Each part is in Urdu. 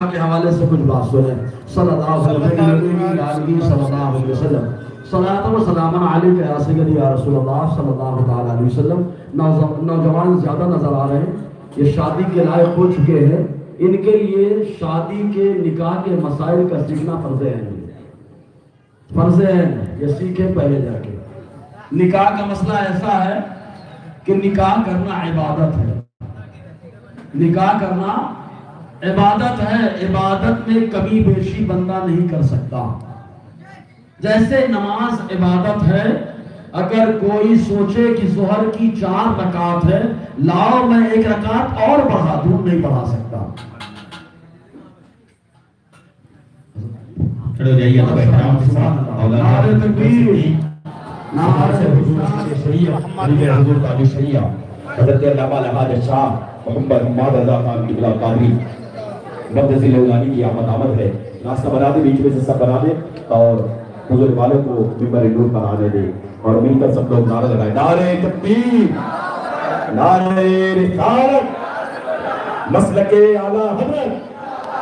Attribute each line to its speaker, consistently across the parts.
Speaker 1: کے حوالے سے کچھ بات سنیں۔ صلی اللہ علیہ وسلم صلاۃ و سلام علیک یا سیدی یا رسول اللہ صلی اللہ تعالی علیہ وسلم۔ نوجوان زیادہ نظر آ رہے ہیں، یہ شادی کے لائق ہو چکے ہیں، ان کے لیے شادی کے نکاح کے مسائل کا سیکھنا فرض ہے، فرض ہے، یہ سیکھیں پہلے جا کے۔ نکاح کا مسئلہ ایسا ہے کہ نکاح کرنا عبادت ہے، نکاح کرنا عبادت ہے، عبادت میں کمی بیشی بندہ نہیں کر سکتا۔ جیسے نماز عبادت ہے، اگر کوئی سوچے کہ ظہر کی 4 رکعت ہے، لاؤ میں 1 رکعت اور بڑھا دوں، نہیں بڑھا سکتا۔
Speaker 2: کھڑے جائیے تو احترام کے ساتھ
Speaker 1: نعرہ تکبیر،
Speaker 2: نعرہ شریعت علی حضور تعالی شریعت حضرت علامہ الحاج شاہ محمد حماد رضا خان قبلہ قادری مقدسی لولانی کی آمد ہے۔ ناشتہ بنا دے، بیچ میں سے سب بنا دے اور حضور والوں کو ممبر نور پر آنے دے اور مل کر سب لوگ نعرہ لگائے، نعرہ تکبیر، نعرہ رسالت، مسلک اعلیٰ حضرت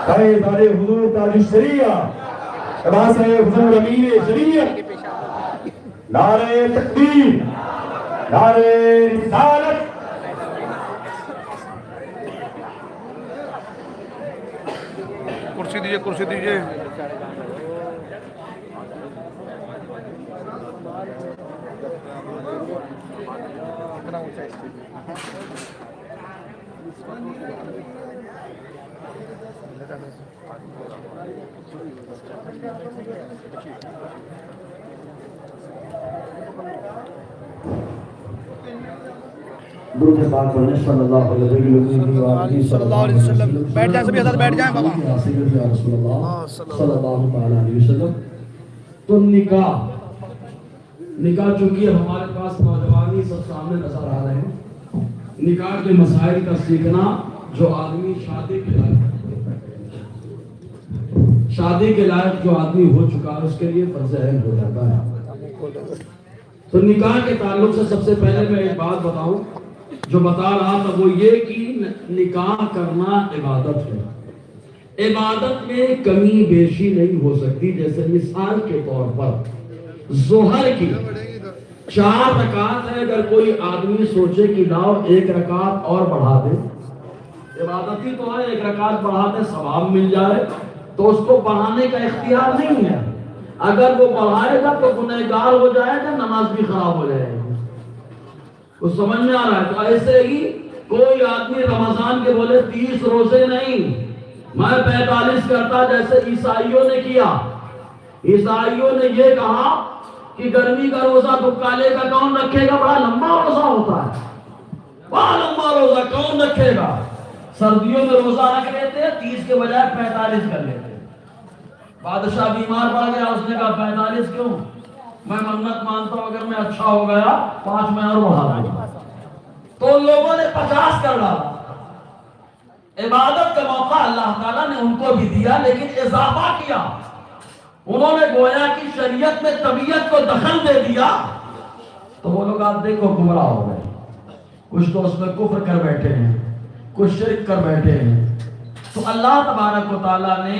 Speaker 2: فیضان حضور تاج الشریعہ عباس حضور امیر شریعت، نعرہ تکبیر، نعرہ رسالت۔
Speaker 3: کرسی دیجئے، کرسی دیجئے۔
Speaker 1: درود پاک پڑھنے صلی اللہ علیہ وسلم۔
Speaker 3: بیٹھ جائیں سبھی حضرت، بیٹھ جائیں بابا۔
Speaker 1: یا رسول اللہ صلی اللہ تعالی علیہ وسلم۔ تو نکاح چونکہ ہمارے پاس نوجوانی سب سامنے نظر آ رہے ہیں، نکاح کے مسائل کا سیکھنا جو آدمی شادی کے لائق جو آدمی ہو چکا ہے اس کے لیے فرض عین ہو جاتا ہے۔ تو نکاح کے تعلق سے سب سے پہلے میں ایک بات بتاؤں جو بتا رہا تھا، وہ یہ کہ نکاح کرنا عبادت ہے، عبادت میں کمی بیشی نہیں ہو سکتی۔ جیسے مثال کے طور پر ظہر کی 4 رکعت ہے، اگر کوئی آدمی سوچے کہ لاؤ 1 رکعت اور بڑھا دے، عبادت ہی تو ہے، 1 رکعت بڑھا دے ثواب مل جائے، تو اس کو بڑھانے کا اختیار نہیں ہے۔ اگر وہ بڑھائے گا تو گنہگار ہو جائے گا، نماز بھی خراب ہو جائے گی۔ وہ سمجھ میں آ رہا ہے؟ تو ایسے ہی کوئی آدمی رمضان کے بولے 30 روزے نہیں، میں 45 کرتا، جیسے عیسائیوں نے کیا۔ عیسائیوں نے یہ کہا کہ گرمی کا روزہ دکالے کا کون رکھے گا، بڑا لمبا روزہ ہوتا ہے، بڑا لمبا روزہ کون رکھے گا۔ سردیوں میں روزہ رکھ لیتے ہیں، 30 کے بجائے 45 کر لیتے ہیں۔ بادشاہ بیمار پڑ گیا، اس نے کہا 45 کیوں، میں منت مانتا ہوں اگر میں اچھا ہو گیا 5 میں اور بڑھا دوں۔ تو لوگوں نے 50 کر ڈالا۔ عبادت کا موقع اللہ تعالیٰ نے ان کو بھی دیا، لیکن اضافہ کیا۔ انہوں نے گویا کہ شریعت میں طبیعت کو دخل دے دیا، تو وہ لوگ آپ دیکھو گمراہ ہو گئے، کچھ تو اس میں کفر کر بیٹھے ہیں، کچھ شرک کر بیٹھے ہیں۔ تو اللہ تبارک و تعالیٰ نے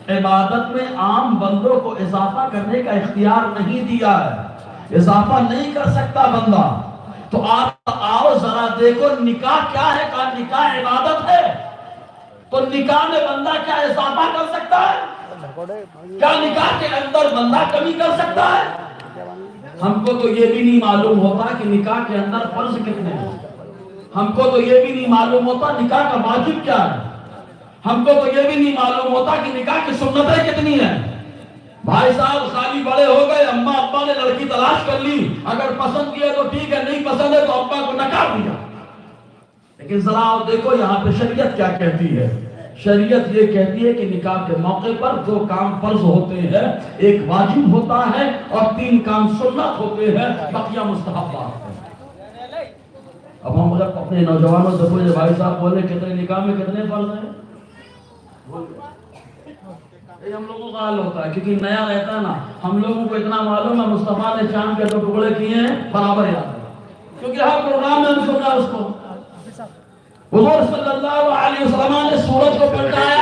Speaker 1: عبادت میں عام بندوں کو اضافہ کرنے کا اختیار نہیں دیا ہے، اضافہ نہیں کر سکتا بندہ۔ تو آپ آؤ ذرا دیکھو نکاح کیا ہے، کہا نکاح عبادت ہے، تو نکاح میں بندہ کیا اضافہ کر سکتا ہے؟ کیا نکاح کے اندر بندہ کمی کر سکتا ہے؟ ہم کو تو یہ بھی نہیں معلوم ہوتا کہ نکاح کے اندر فرض کتنے ہیں، ہم کو تو یہ بھی نہیں معلوم ہوتا نکاح کا واجب کیا ہے، ہم کو تو یہ بھی نہیں معلوم ہوتا کہ نکاح کی سنتیں کتنی ہیں۔ بھائی صاحب خالی بڑے ہو گئے، اماں ابا نے لڑکی تلاش کر لی، اگر پسند کیے تو ٹھیک ہے، نہیں پسند ہے تو ابا کو نکاح دیا۔ لیکن ذرا آپ دیکھو یہاں پہ شریعت کیا کہتی ہے۔ شریعت یہ کہتی ہے کہ نکاح کے موقع پر 2 کام فرض ہوتے ہیں، ایک واجب ہوتا ہے اور 3 کام سنت ہوتے ہیں، بقیہ مستحبات ہیں۔ اب ہم اپنے نوجوانوں سے پوچھے بھائی صاحب بولے کتنے نکاح میں کتنے فرض ہیں؟ یہ ہم لوگوں کا حال ہوتا ہے کیونکہ نیا رہتا ہے نا، ہم لوگوں کو اتنا معلوم ہے مصطفیٰ نے چاند کے 2 ٹکڑے کیے ہیں برابر یاد ہے، کیونکہ ہر پروگرام میں ہم سنا اس کو۔ حضور صلی اللہ علیہ وسلم نے سورج کو پلٹایا،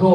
Speaker 1: 2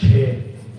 Speaker 1: 6।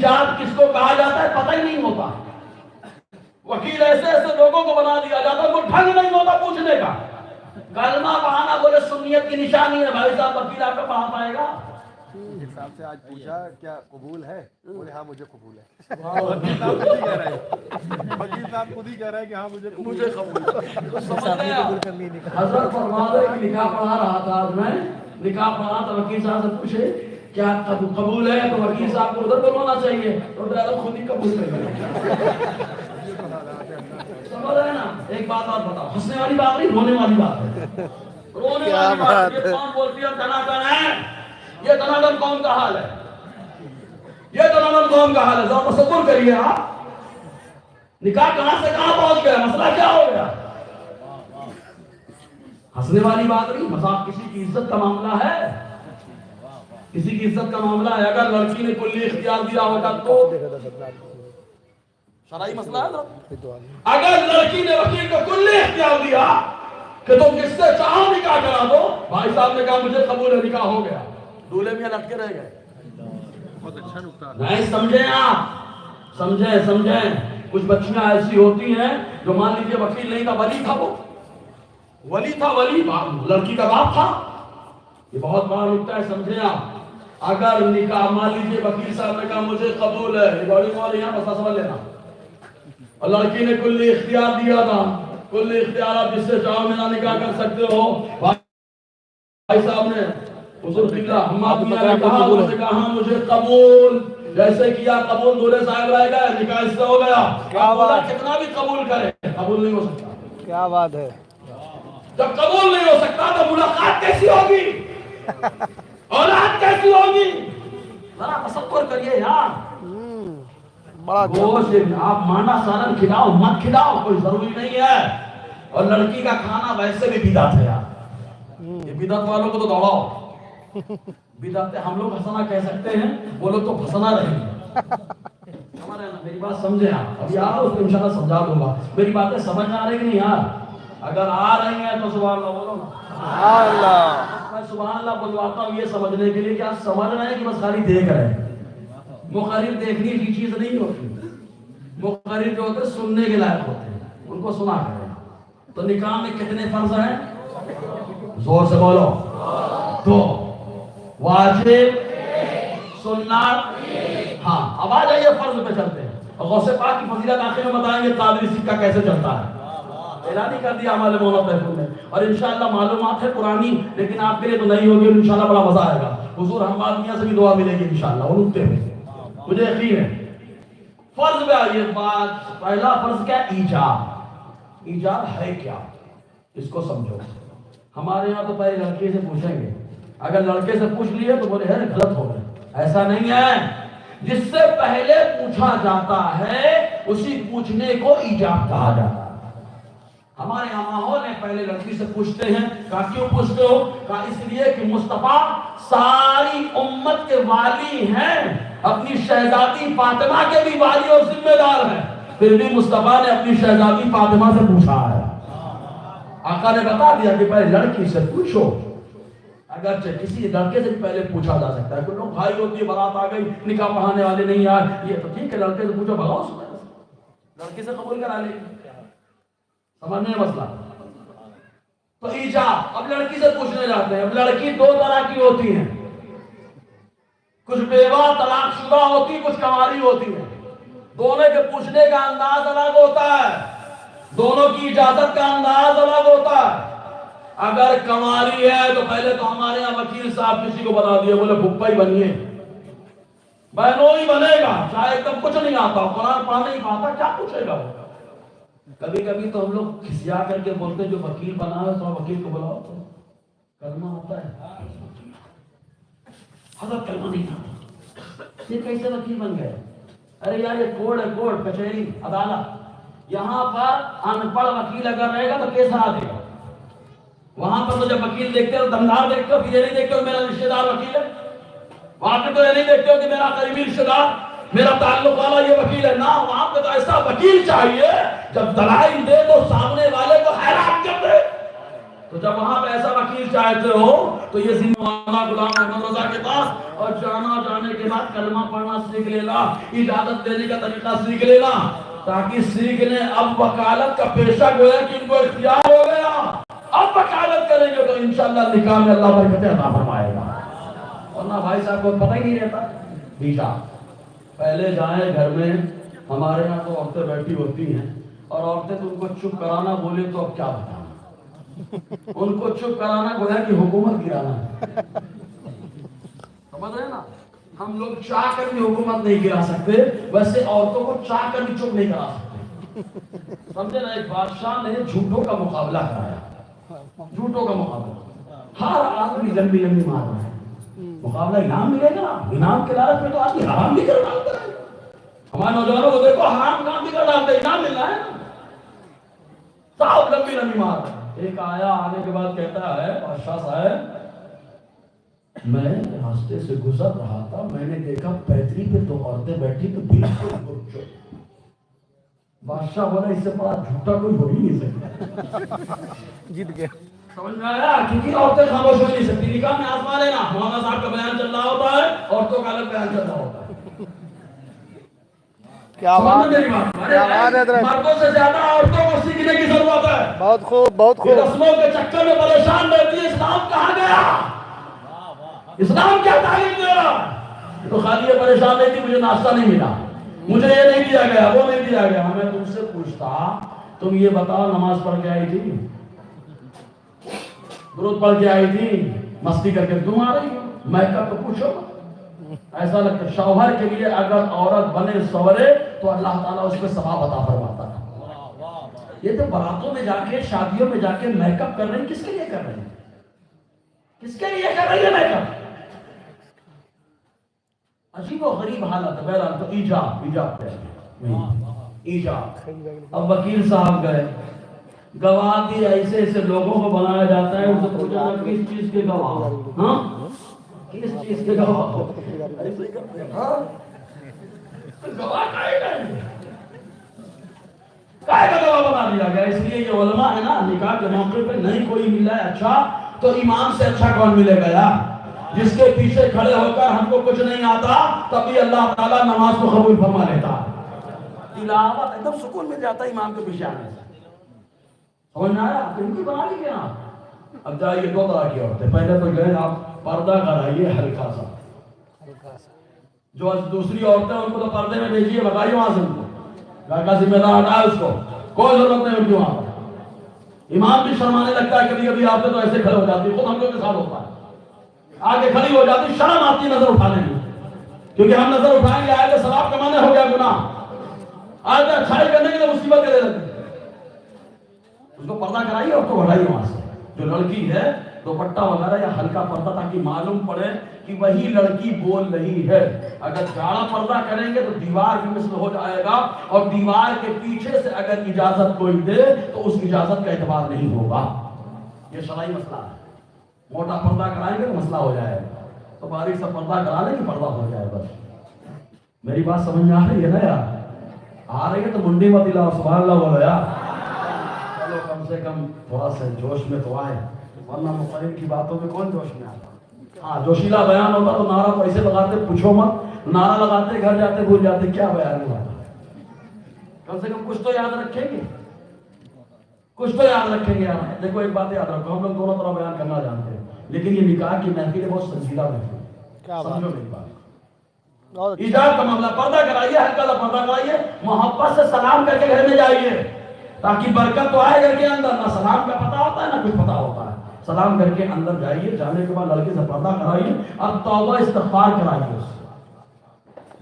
Speaker 1: ایجاد کس کو کہا جاتا ہے پتہ ہی نہیں ہوتا. وکیل ایسے ایسے لوگوں کو بنا دیا جاتا ہے ان کو ڈھنگ نہیں ہوتا پوچھنے کا. کلمہ پڑھانا بولے سنیت کی نشانی ہے. بھائی صاحب وکیل آپ کا پڑھا پائے گا؟
Speaker 4: صاحب سے آج پوچھا کیا قبول ہے؟ بولے ہاں مجھے قبول ہے. وکیل صاحب خود ہی کہہ رہے ہیں کہ ہاں مجھے
Speaker 1: قبول ہے. حضرت فرماتے ہیں کہ نکاح پڑھا رہا تھا آج میں نکاح پڑھا تو وکیل صاحب سے پوچھے کیا قبول ہے تو وکیل صاحب کو ادھر بلوانا چاہیے تو ڈرائیور خود ہی قبول کر گئے. سمجھ رہے ہیں نا. ایک بات اور بتاؤ, ہنسنے والی بات نہیں رونے والی بات ہے. رونے والی بات یہ کون بولتی ہے دناٹن ہے. یہ دناٹن قوم کا حال ہے. یہ دناٹن قوم کا حال ہے. ذرا تصور کریے آپ نکاح کہاں سے کہاں پہنچ گیا, مسئلہ کیا ہو گیا. ہنسنے والی بات نہیں, مذاق کسی کی عزت کا معاملہ ہے. کسی کی عزت کا معاملہ ہے. اگر لڑکی نے کلی اختیار دیا ہوگا تو شرعی مسئلہ ہے نا. اگر لڑکی نے وکیل کو کلی اختیار دیا کہ تم کس سے چاہو نکاح کرا دو, بھائی صاحب نے کہا مجھے قبول ہے, نکاح ہو گیا, دولہے میں لٹکے رہ گئے.
Speaker 3: بہت اچھا نکتا
Speaker 1: نہیں سمجھیں آپ, سمجھیں. کچھ بچیاں ایسی ہوتی ہیں جو مان لیجیے وکیل نہیں تھا ولی تھا, وہ ولی تھا, ولی لڑکی کا باپ تھا. یہ بہت بڑا نکتا ہے, سمجھیں آپ. اگر نکاح مان لیجیے وکیل صاحب نے کہا مجھے قبول ہے, یہ بڑی مولا یہاں بس سمجھ لینا, اور لڑکی نے کلی اختیار دیا تھا, کلی اختیار آپ جس سے چاہو میرا نکاح کر سکتے ہو. بھائی صاحب نے حضور قبلہ حماد میاں نے کہا, انہوں نے کہا مجھے قبول, جیسے کیا قبول دولہے صاحب رہ گئے, نکاح اس سے ہو گیا. کتنا بھی قبول کرے قبول نہیں ہو سکتا.
Speaker 5: کیا بات ہے.
Speaker 1: جب قبول نہیں ہو سکتا تو ملاقات کیسی ہوگی, اولاد کیسی ہوگی. ذرا تصور کریے یار.
Speaker 5: بڑا
Speaker 1: گوشت آپ مانڈا سالن کھلاؤ مت کھلاؤ کوئی ضروری نہیں ہے. اور لڑکی کا کھانا ویسے بھی بدعت ہے یار. یہ بدعت والوں کو تو دوڑاؤ. بدعت ہم لوگ ہنسنا کہہ سکتے ہیں, وہ لوگ تو پھنسنا رہیں گے. میری بات سمجھیں آپ. ابھی آپ اس کو انشاءاللہ سمجھا دوں گا. میری باتیں سمجھ آ رہی کہ نہیں یار؟ اگر آ رہی ہیں تو سبحان اللہ بولو نا.
Speaker 5: سبحان اللہ.
Speaker 1: میں سبحان اللہ بلواتا ہوں یہ سمجھنے کے لیے کہ آپ سمجھ رہے ہیں کہ بس خالی دیکھ رہے ہیں. مقرر دیکھنے کی چیز نہیں ہوتی. مقرر جو ہوتے سننے کے لائق ہوتے ہیں, ان کو سنا کریں. تو نکاح میں کتنے فرض ہیں؟ زور سے بولو. تو واجب, سنت. ہاں اب آ جائیے فرض پہ چلتے ہیں. اور غوث پاک کی فضیلت آخر میں بتائیں گے قادری سکہ کیسے چلتا ہے. اعلان ہی کر دیا ہمارے مولانا محفوظ نے, اور انشاءاللہ معلومات ہے پرانی لیکن آپ کے لیے تو نہیں ہوگی, اور انشاءاللہ بڑا مزہ آئے گا. حضور حماد میاں سے بھی دعا ملے گی انشاءاللہ, اور اٹھتے ہوئے مجھے یقین ہے. فرض پہ آئیے. بات پہلا فرض کیا؟ ایجاب. ایجاب ہے کیا اس کو سمجھو. ہمارے یہاں تو پہلے لڑکے سے پوچھیں گے, اگر لڑکے سے پوچھ لیے تو بولے ہے غلط ہو گئے. ایسا نہیں ہے. جس سے پہلے پوچھا جاتا ہے اسی پوچھنے کو ایجاب کہا جاتا ہے. ہمارے یہاں ماحول ہے, پہلے لڑکی سے پوچھتے ہیں. کہا کیوں پوچھتے ہو؟ کہا اس لیے کہ مصطفیٰ ساری امت کے والی ہیں, اپنی شہزادی فاطمہ کے بھی والی اور ذمہ دار ہیں, پھر بھی مصطفیٰ نے اپنی شہزادی فاطمہ سے پوچھا ہے. آقا نے بتا دیا کہ پہلے لڑکی سے پوچھو. اگرچہ کسی لڑکے سے پہلے پوچھا جا سکتا ہے. کوئی لوگ بھائی ہوتی ہے, بارات آ گئی, نکاح پڑھانے والے نہیں آئے, یہ تو ٹھیک ہے لڑکے سے پوچھو, بھگاؤ لڑکی سے قبول کرا لیں. سمجھنے مسئلہ. تو ایجاب. اب لڑکی سے پوچھنے جاتے ہیں. اب لڑکی دو طرح کی ہوتی ہیں, کچھ بیوہ طلاق شدہ ہوتی, کچھ کنواری ہوتی ہیں. دونوں کے پوچھنے کا انداز الگ ہوتا ہے, دونوں کی اجازت کا انداز الگ ہوتا ہے. اگر کنواری ہے تو پہلے تو ہمارے یہاں وکیل صاحب کسی کو بتا دیا, بولے پھپھا ہی بنیے, بہنوں ہی بنے گا, چاہے ایک دم کچھ نہیں آتا, قرآن پڑھنا نہیں پاتا, کیا پوچھے گا وہ. کبھی کبھی تو ہم لوگ کھسیا کر کے بولتے جو وکیل بنا ہے تو وکیل کو بلاؤ تو کلمہ ہوتا ہے. حضرت کلمہ نہیں آتا, یہ کیسے وکیل بن گئے؟ ارے یار یہ کوڑ ہے, کوڑ, کچہری, عدالت. یہاں پر ان پڑھ وکیل اگر رہے گا تو کیس ہرا دے گا. وہاں پر تو جب وکیل دیکھتے ہو دمدار دیکھتے ہو, پھر یہ نہیں دیکھتے ہو میرا رشتہ دار وکیل ہے. وہاں پہ تو یہ نہیں دیکھتے ہو کہ میرا قریبی رشتہ دار, میرا تعلق والا یہ وکیل ہے. نہ, وہاں پہ تو ایسا وکیل چاہیے جب دلائل دے تو سامنے والے کو حیران کر دے. تو جب وہاں پہ ایسا وکیل چاہتے ہو تو یہ مولانا غلام احمد رضا کے پاس اور جانے کے بعد کلمہ پڑھنا سیکھ لینا، اجازت دینے کا طریقہ سیکھ لینا، تاکہ سیکھ لیں اب وکالت کا پیشہ گویا کہ ان کو اختیار ہو گیا، اب وکالت کریں گے تو انشاءاللہ نکاح میں اللہ برکت عطا فرمائے گا۔ ورنہ بھائی صاحب کو پتہ ہی نہیں رہتا بیٹا پہلے جائیں گھر میں، ہمارے یہاں تو عورتیں بیٹھی ہوتی ہیں اور عورتیں تو ان کو چپ کرانا بولے تو اب کیا بتانا، ان کو چپ کرانا گویا کہ حکومت گرانا ہے، سمجھ رہے ہیں نا؟ ہم لوگ چاہ کر بھی حکومت نہیں گرا سکتے، ویسے عورتوں کو چاہ کر بھی چپ نہیں کرا سکتے، سمجھے نا؟ ایک بادشاہ نے جھوٹوں کا مقابلہ کرایا، جھوٹوں کا مقابلہ، ہر آدمی لمبی لمبی مار رہا ہے، مقابلہ انعام ملے گا، انعام کے لالچ میں تو آدمی حرام بھی کر ڈالتا ہے۔ ہمارے نوجوانوں کو دیکھو حرام کام بھی کر ڈالتے، انعام مل رہا ہے نا، صاحب لمبی لمبی مار رہا ہے۔ ایک آیا آنے کے بعد کہتا ہے بادشاہ صاحب میں راستے سے گزر رہا تھا، میں نے دیکھا پیتری پہ دو عورتیں بیٹھی تو بالکل گھر۔ بادشاہ بولا اس سے بڑا جھوٹا کوئی ہو ہی نہیں سکتا،
Speaker 5: جیت گیا۔
Speaker 1: سمجھ میں آیا؟ کیونکہ عورتیں خاموش ہو نہیں سکتی، نکاح میں آزما لینا، مولانا صاحب کا بیان چل رہا ہوتا ہے، عورتوں کا الگ بیان چل رہا ہوتا ہے۔
Speaker 5: کیا بات ہے، کیا بات ہے حضرت،
Speaker 1: مردوں سے زیادہ عورتوں کو سیکھنے کی ضرورت ہے۔
Speaker 5: بہت خوب، بہت
Speaker 1: یہ
Speaker 5: خوب۔
Speaker 1: رسموں کے چکر میں پریشان رہتی ہے، اسلام کہاں گیا؟ اسلام کیا تعلیم دے رہا؟ تو خالی یہ پریشان نہیں تھی مجھے ناشتہ نہیں ملا، مجھے یہ نہیں دیا گیا، وہ نہیں دیا گیا۔ میں تم سے پوچھتا تم یہ بتاؤ نماز پڑھ کے آئی تھی، درود پڑھ کے آئی تھی، مستی کر کے تم آ رہی ہو؟ میں کب تو پوچھو، ایسا لگتا ہے شوہر کے لیے اگر عورت بنے سورے تو اللہ تعالیٰ اس پہ ثواب عطا فرماتا ہے۔ یہ تو براتوں میں جا کے شادیوں میں جا کے میک اپ کر رہے ہیں، کس کے لیے کر رہے ہیں؟ کس کے لیے کر رہی ہے میک اپ؟ عجیب و غریب حالت ہے۔ بہرحال تو ایجاب اب وکیل صاحب گئے، گواہ بھی ایسے ایسے لوگوں کو بنایا جاتا ہے، ان سے پوچھا کس چیز کے گواہ؟ ہاں کس چیز کے گواہ؟ گواہ کائے کا گواہ بنا دیا گیا۔ اس لیے یہ علماء ہے نا، نکاح کے موقع پہ نہیں کوئی ملا ہے اچھا تو امام سے اچھا کون ملے گا یار؟ جس کے پیچھے کھڑے ہو کر ہم کو کچھ نہیں آتا تب بھی اللہ تعالیٰ نماز کو قبول فرما لیتا، تلاوت ایک دم سکون مل جاتا ہے امام کے پیچھے آنے سے۔ سمجھ میں آیا؟ ان کی بنا لیجیے آپ۔ اب جائیے دو طرح کی عورتیں، پہلے تو گئے آپ پردہ کرائیے ہلکا سا، جو دوسری عورتیں ان کو تو پردے میں بھیجیے، بتائیے وہاں سے ان کو گھر کا ذمہ دار ہٹائے، اس کو کوئی ضرورت نہیں ان کی وہاں پر۔ امام بھی شرمانے لگتا ہے، کبھی کبھی عورتیں تو ایسے کھڑے ہو جاتی، خود ہم لوگ کے ساتھ ہوتا ہے، آگے کھڑی ہو جاتی، شرم آتی نظر اٹھانے میں، کیونکہ ہم نظر اٹھائیں گے آئے تو ثواب کمانے ہو گیا گناہ، آئے تو اچھائی کرنے کے لیے مصیبت کے لے لگتے۔ اس کو پردہ کرائیے اور تو ہٹائیے وہاں سے۔ جو لڑکی ہے دوپٹہ وغیرہ یا ہلکا پردہ، تاکہ معلوم پڑے کہ وہی لڑکی بول رہی ہے۔ اگر گاڑا پردہ کریں گے تو دیوار کی مثل ہو جائے گا، اور دیوار کے پیچھے سے اگر اجازت کوئی دے تو اس اجازت کا اعتبار نہیں ہوگا۔ یہ شرعی مسئلہ ہے۔ موٹا پردہ کرائیں گے تو مسئلہ ہو جائے گا، تو باریک سا پردہ کرا لیں کہ پردہ ہو جائے بس۔ میری بات سمجھ میں آ رہی ہے نا یار؟ آ رہی ہے تو منڈی مت ہلاؤ، سبحان اللہ بولو یار۔ چلو کم سے کم تھوڑا سا جوش میں تو آئے، ورنہ مقرر کی باتوں میں کون جوش میں آتا؟ ہاں جوشیلا بیان ہوتا تو نعرہ پیسے لگاتے، پوچھو مت، نعرہ لگاتے گھر جاتے بھول جاتے کیا بیان ہوا۔ کم سے کم کچھ تو یاد رکھیں گے، کچھ تو یاد رکھیں گے یار۔ دیکھو ایک بات یاد رکھو، ہم لوگ دونوں طرح بیان کرنا جانتے ہیں، لیکن یہ نکاح کی محفل بہت سنجیدہ محفل ہے، سمجھو میری بات۔ ایجاب کا معاملہ، پردہ کرائیے، ہلکا سا پردہ کرائیے، محبت سے سلام کر کے گھر میں جائیے، تاکہ برکت تو آئے گھر کے اندر۔ نہ سلام کا پتہ ہوتا ہے نہ کچھ پتہ ہوتا ہے، سلام کر کے اندر جائیے، جانے کے بعد لڑکے سے پردہ کرائیے، اب توبہ استغفار کرائیے اس سے۔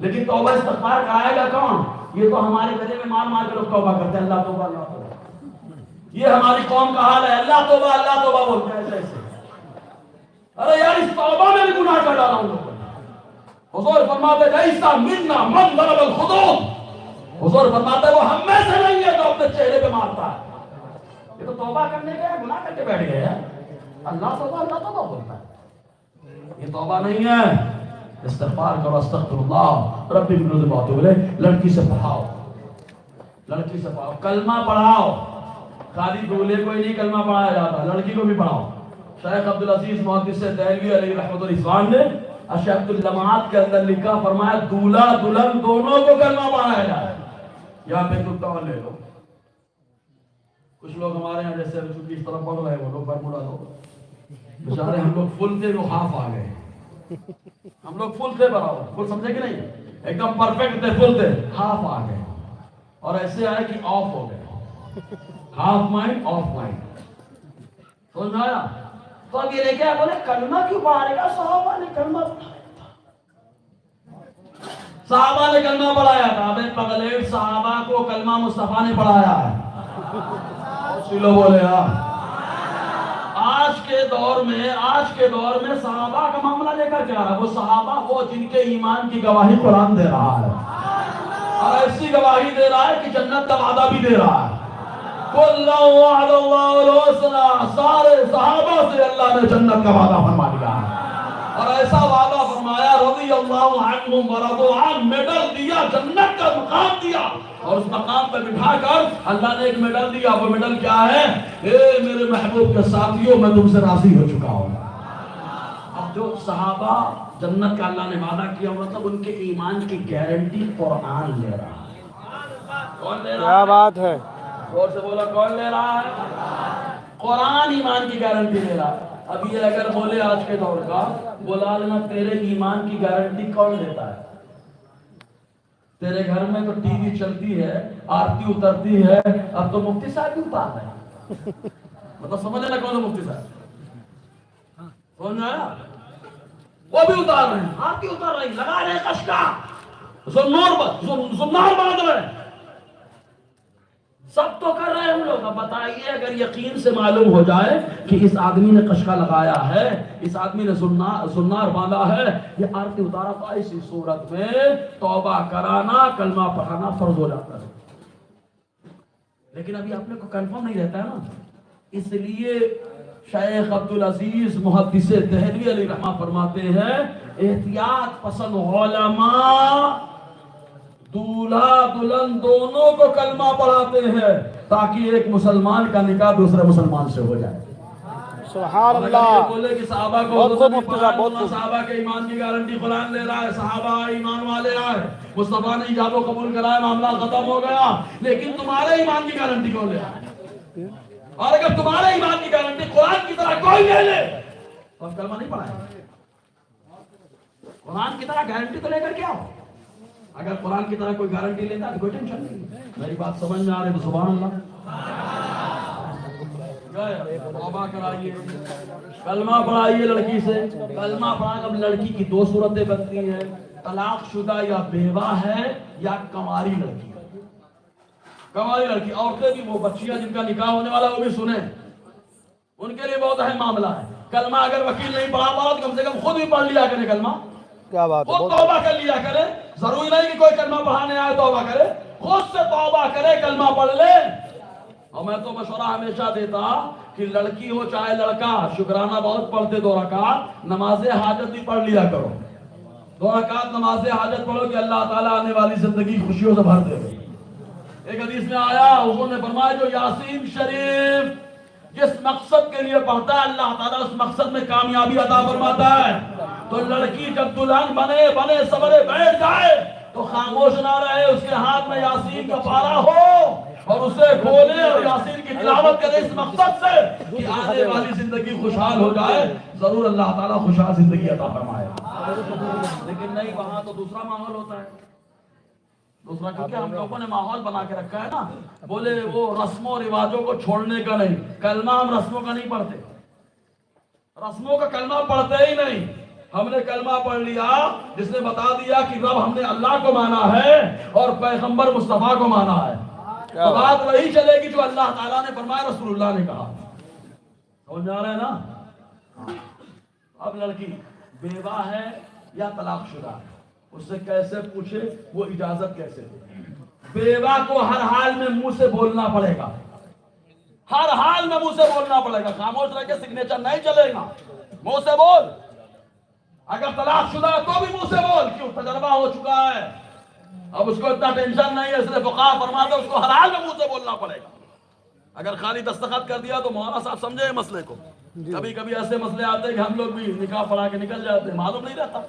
Speaker 1: لیکن توبہ استغفار کرائے گا کون؟ یہ تو ہمارے گلے میں مار مار کے لوگ توبہ کرتے ہیں، اللہ توبہ اللہ توبہ، یہ ہماری قوم کا حال ہے، اللہ توبہ بولتے ہیں ایسے۔ ارے یار اس توبہ میں بھی گناہ کر ڈالا ہوں لوگوں نے۔ حضور فرماتے لیسا منا من ضرب الخدود، حضور فرماتے وہ ہم میں سے نہیں ہے جو اپنے چہرے پہ مارتا ہے۔ یہ تو توبہ کرنے گیا، گناہ کر کے بیٹھ گئے ہیں، اللہ توبہ بولتا ہے، یہ توبہ نہیں ہے۔ استغفار کرو، استغفر اللہ ربی من ذنوبی واتوب الیہ۔ لڑکی سے پڑھاؤ، لڑکی سے پڑھاؤ، کلمہ پڑھاؤ، خالی دولہے کو ہی نہیں کلمہ پڑھایا جاتا، لڑکی کو بھی پڑھاؤ۔ شیخ عبدالعزیز محدث دہلوی علیہ رحمۃ الرضوان نے اشعت اللمعات کے اندر لکھا، فرمایا دولہا دلہن دونوں کو کلمہ پڑھایا جائے، یا پھر تم لے لو۔ کچھ لوگ ہمارے یہاں جیسے چونکہ اس طرف پڑھ رہے ہیں وہ لوگ برمودا لوگ بیچارے، ہم لوگ فل تھے وہ ہاف آ گئے، ہم لوگ فل تھے برابر، فل سمجھے کہ نہیں، ایک دم پرفیکٹ تھے، فل تھے، ہاف آ گئے، اور ایسے آئے کہ آف ہو گئے، ہاف مائنڈ آف مائنڈ، سمجھ میں آیا؟ تو اب یہ لے کے آئے بولے کلمہ کیوں پڑھائے گا؟ صحابہ نے کلمہ صحابہ نے کلمہ پڑھایا تھا، ابے پگلیٹ صحابہ کو کلمہ مصطفیٰ نے پڑھایا ہے، سلو بولے آج کے دور میں صحابہ کا معاملہ لے کر کیا ہے؟ وہ صحابہ وہ جن کے ایمان کی گواہی قرآن دے رہا ہے، اور ایسی گواہی دے رہا ہے کہ جنت کا وعدہ بھی دے رہا ہے۔ کُلًّا وَعَدَ اللَّهُ الْحُسْنَىٰ، سارے صحابہ سے اللہ نے جنت کا وعدہ فرما دیا ہے، اور ایسا وعدہ فرمایا رضی اللہ عنہم ورضوا عنہ، میڈل دیا، جنت کا مقام دیا، اور اس مقام پہ بٹھا کر اللہ نے ایک میڈل دیا۔ وہ میڈل کیا ہے؟ اے میرے محبوب کے ساتھیوں، میں تم سے راضی ہو چکا ہوں۔ اب جو صحابہ جنت کا اللہ نے وعدہ کیا، مطلب ان کے ایمان کی گارنٹی قرآن لے رہا ہے۔ کون لے رہا ہے؟
Speaker 5: کیا بات ہے؟
Speaker 1: اور سے بولا کون لے رہا ہے؟ قرآن ایمان کی گارنٹی لے رہا ہے۔ اب یہ اگر بولے آج کے دور کا، بولا لینا تیرے ایمان کی گارنٹی کون لیتا ہے؟ تیرے گھر میں تو ٹی وی چلتی ہے، آرتی اترتی ہے، اب تو مفتی صاحب بھی اتار رہے ہیں، مطلب سمجھ لینا کون ہے مفتی صاحب، سمجھ آیا؟ وہ بھی اتار رہے ہیں، آرتی اتار رہی، لگا رہے ہیں کشکا، زنار باندھ رہے ہیں، سب تو کر رہے ہیں ہم لوگ۔ اب بتائیے اگر یقین سے معلوم ہو جائے کہ اس آدمی نے کشکا لگایا ہے، اس آدمی نے زنار باندھا ہے، یہ آرتی اتارا، تو ایسی صورت میں توبہ کرانا، کلمہ پڑھانا فرض ہو جاتا ہے۔ لیکن ابھی اپنے کو کنفرم نہیں رہتا ہے نا، اس لیے شیخ عبدالعزیز محدث دہلوی علیہ رحمہ فرماتے ہیں احتیاط پسند علماء دولہا دلہن دونوں کو کلمہ پڑھاتے ہیں تاکہ ایک مسلمان کا نکاح دوسرے مسلمان سے ہو جائے۔
Speaker 5: سبحان
Speaker 1: اگر
Speaker 5: اللہ،
Speaker 1: یہ بولے کہ صحابہ کو
Speaker 5: بہت خوب مفتی صاحب، بہت خوب۔
Speaker 1: صحابہ کے ایمان کی گارنٹی قرآن لے رہا ہے، صحابہ ایمان والے آئے، مصطفیٰ نے ایجاب و قبول کرایا، معاملہ ختم ہو گیا، لیکن تمہارے ایمان کی گارنٹی کون لے رہا ہے؟ اور اگر تمہارے ایمان کی گارنٹی قرآن کی طرح کوئی لے لے تو ہم کلمہ نہیں پڑھائیں۔ قرآن کی طرح گارنٹی تو لے کر کیا ہو؟ اگر قرآن کی طرح کوئی گارنٹی لیتا ہے تو کوئی ٹینشن نہیں۔ میری بات سمجھ میں آ رہی ہے تو سبحان اللہ، توبہ کرائیے، کلمہ پڑھائیے لڑکی سے، کلمہ پڑھائیں۔ اب لڑکی کی دو صورتیں بنتی ہیں، طلاق شدہ یا بیوہ ہے یا کنواری لڑکی۔ کنواری لڑکی، عورتیں بھی، وہ بچیاں جن کا نکاح ہونے والا وہ بھی سنیں، ان کے لیے بہت اہم معاملہ ہے۔ کلمہ اگر وکیل نہیں پڑھا پا تو کم سے کم خود بھی پڑھ لیا کرے کلمہ،
Speaker 5: کیا بات ہے،
Speaker 1: خود توبہ کر لیا کرے۔ ضروری نہیں کہ کوئی کلمہ پڑھانے آئے توبہ کرے، خود سے توبہ کرے، کلمہ پڑھ لے۔ اور میں تو مشورہ ہمیشہ دیتا کہ لڑکی ہو چاہے لڑکا، شکرانہ بہت پڑھتے 2 رکعت، نماز حاجت بھی پڑھ لیا کرو، 2 رکعت نماز حاجت پڑھو کہ اللہ تعالیٰ آنے والی زندگی خوشیوں سے بھر دے۔ ایک حدیث میں آیا، حضور نے فرمایا جو یاسین شریف جس مقصد کے لیے پڑھتا ہے اللہ تعالیٰ اس مقصد میں کامیابی عطا فرماتا ہے۔ تو لڑکی جب دلہن بنے سبرے بیٹھ جائے تو خاموش نہ رہے، اس کے ہاتھ میں یاسین کا پارا ہو اور اسے کھولے اور یاسین کی تلاوت کرے اس مقصد سے کہ آنے والی زندگی خوشحال ہو جائے۔ ضرور اللہ تعالیٰ خوشحال زندگی عطا فرمائے، لیکن نہیں وہاں تو دوسرا ماحول ہوتا ہے، دوسرا، کیونکہ ہم لوگوں نے ماحول بنا کے رکھا ہے نا، بولے وہ رسموں و رواجوں کو چھوڑنے کا نہیں، کلمہ ہم رسموں کا نہیں پڑھتے، رسموں کا کلمہ پڑھتے ہی نہیں۔ ہم نے کلمہ پڑھ لیا جس نے بتا دیا کہ رب ہم نے اللہ کو مانا ہے اور پیغمبر مصطفیٰ کو مانا ہے، تو بات وہی چلے گی جو اللہ تعالیٰ نے فرمایا، رسول اللہ نے کہا۔ سمجھ جا رہے ہیں نا؟ اب لڑکی بیوہ ہے یا طلاق شدہ ہے، اس سے کیسے پوچھے، وہ اجازت کیسے دے؟ بیوہ کو ہر حال میں منہ سے بولنا پڑے گا، ہر حال میں منہ سے بولنا پڑے گا، خاموش رہ کے سگنیچر نہیں چلے گا، منہ سے بول۔ اگر طلاق شدہ ہے تو بھی منہ سے بول، کیوں؟ تجربہ ہو چکا ہے، اب اس کو اتنا ٹینشن نہیں ہے، اس لیے فقہا فرماتے ہیں اس کو ہر حال میں منہ سے بولنا پڑے گا۔ اگر خالی دستخط کر دیا تو مولانا صاحب سمجھے مسئلے کو. کبھی کبھی ایسے مسئلے آتے ہیں کہ ہم لوگ بھی نکاح پڑھا کے نکل جاتے ہیں, معلوم نہیں رہتا